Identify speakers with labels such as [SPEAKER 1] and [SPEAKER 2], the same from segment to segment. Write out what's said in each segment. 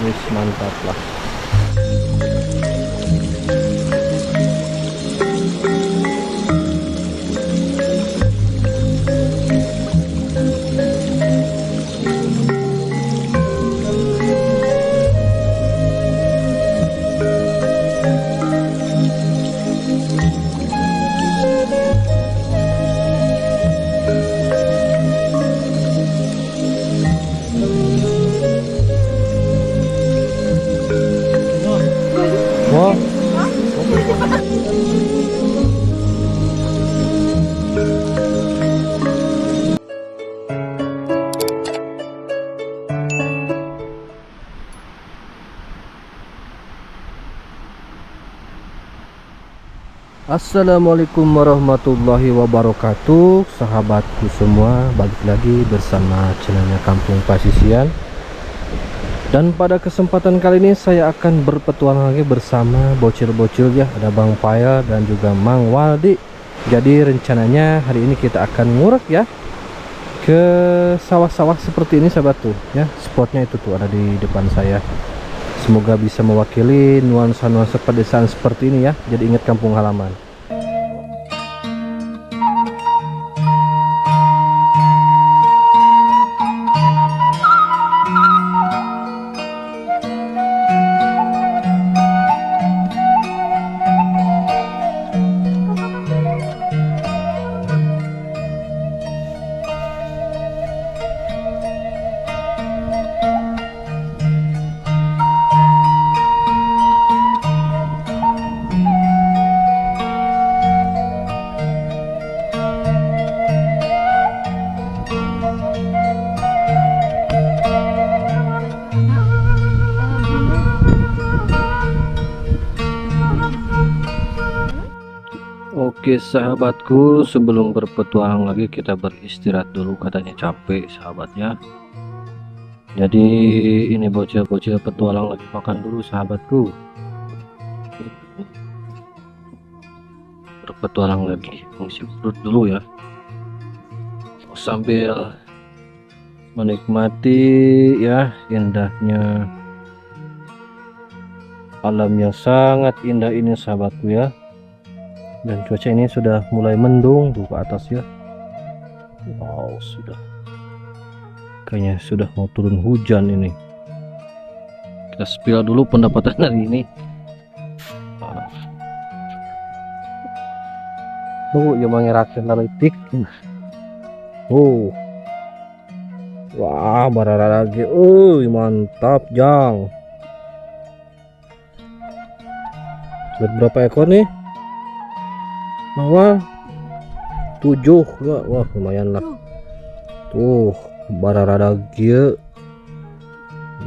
[SPEAKER 1] Wis mantap lah. Wah, assalamualaikum warahmatullahi wabarakatuh, sahabatku semua. Balik lagi bersama channelnya Kampung Pasisian. Dan pada kesempatan kali ini saya akan berpetualang lagi bersama bocil-bocil ya. Ada Bang Paya dan juga Mang Waldi. Jadi rencananya hari ini kita akan ngurek ya ke sawah-sawah seperti ini sahabat tuh ya. Spotnya itu tuh ada di depan saya. Semoga bisa mewakili nuansa-nuansa pedesaan seperti ini ya. Jadi ingat kampung halaman. Oke sahabatku, sebelum berpetualang lagi kita beristirahat dulu, katanya capek sahabatnya. Jadi ini bocil-bocil petualang lagi makan dulu sahabatku. Berpetualang lagi, ngisi perut dulu ya, sambil menikmati ya indahnya alam yang sangat indah ini sahabatku ya. Dan cuaca ini sudah mulai mendung tuh ke atas ya. Wow, sudah kayaknya sudah mau turun hujan ini. Kita spill dulu pendapatan hari ini. Oh, yang mengerakin analitik. Oh, wah, barara lagi. Mantap jang. Berapa ekor nih? Wah, 7 ya. Wah, lumayan lah tuh, barara lagi.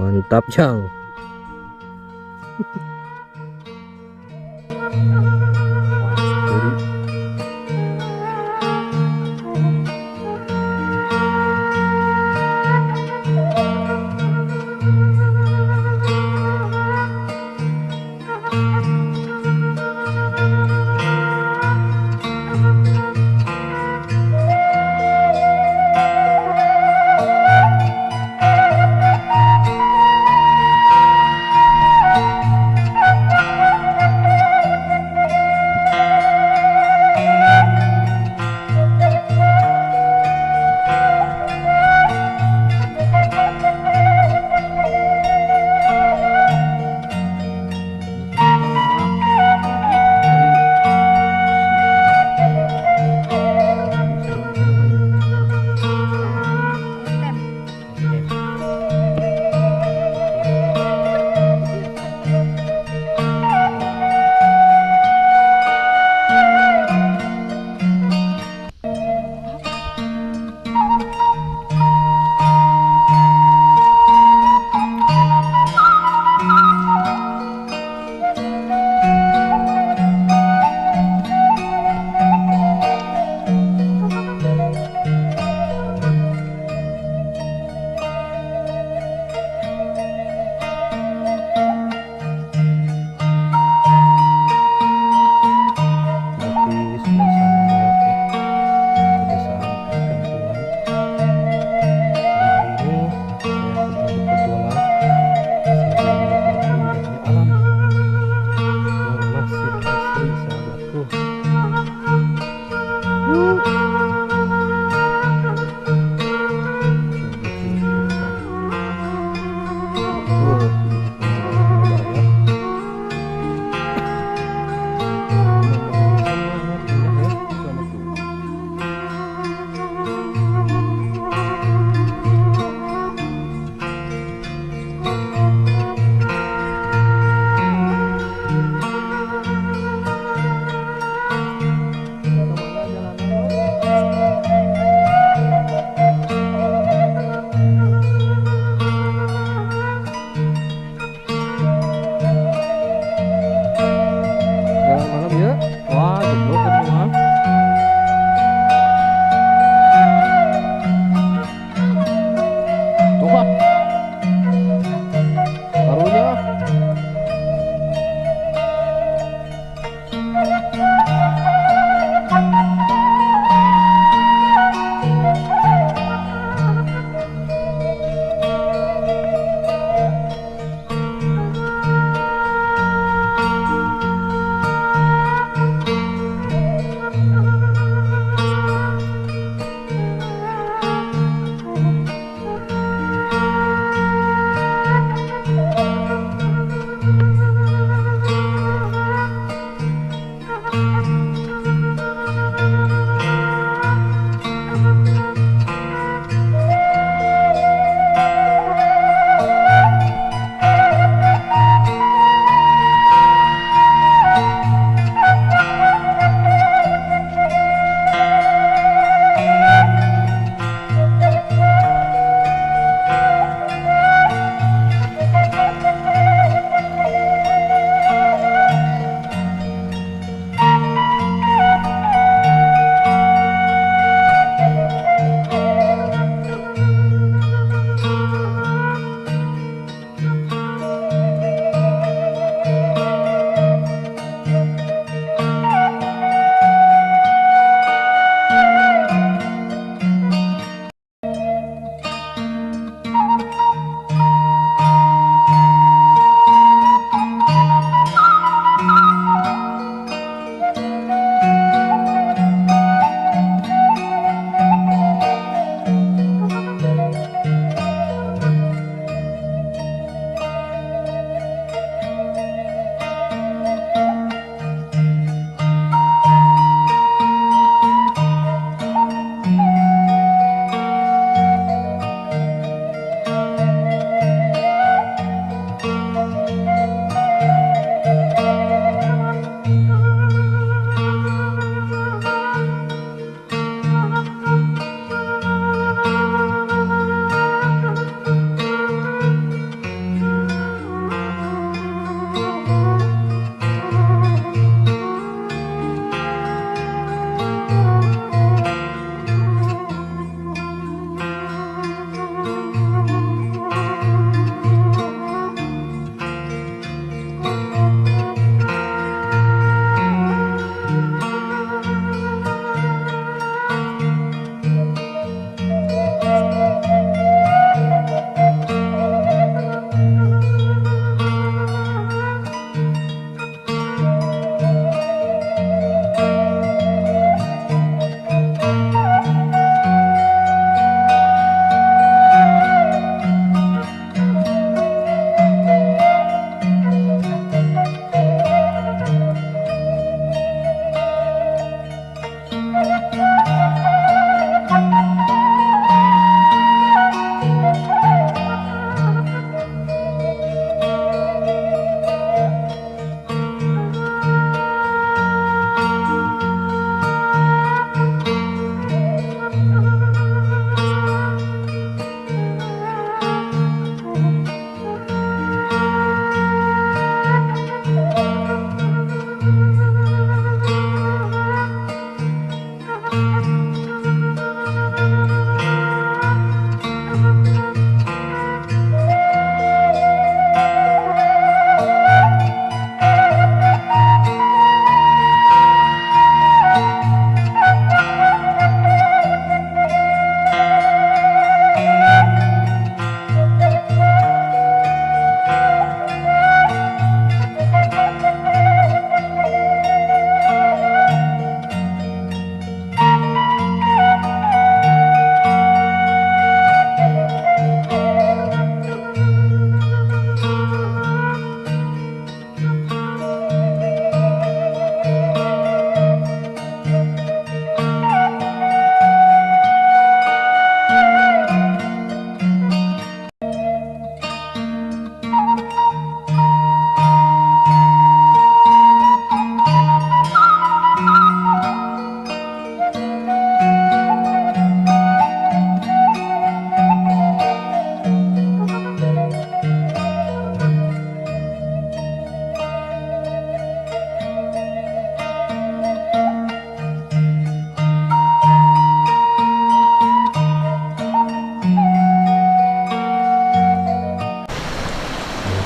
[SPEAKER 1] Mantap jang.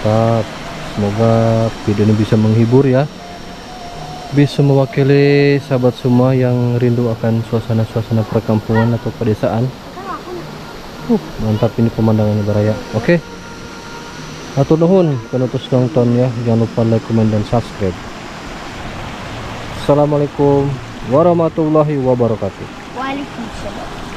[SPEAKER 1] mantap. Semoga video ini bisa menghibur ya, bisa mewakili sahabat semua yang rindu akan suasana-suasana perkampungan atau pedesaan. Mantap ini pemandangannya Baraya. Oke, atur nuhun penutus nonton ya, jangan lupa like, comment, dan subscribe. Assalamualaikum warahmatullahi wabarakatuh.
[SPEAKER 2] Waalaikumsalam.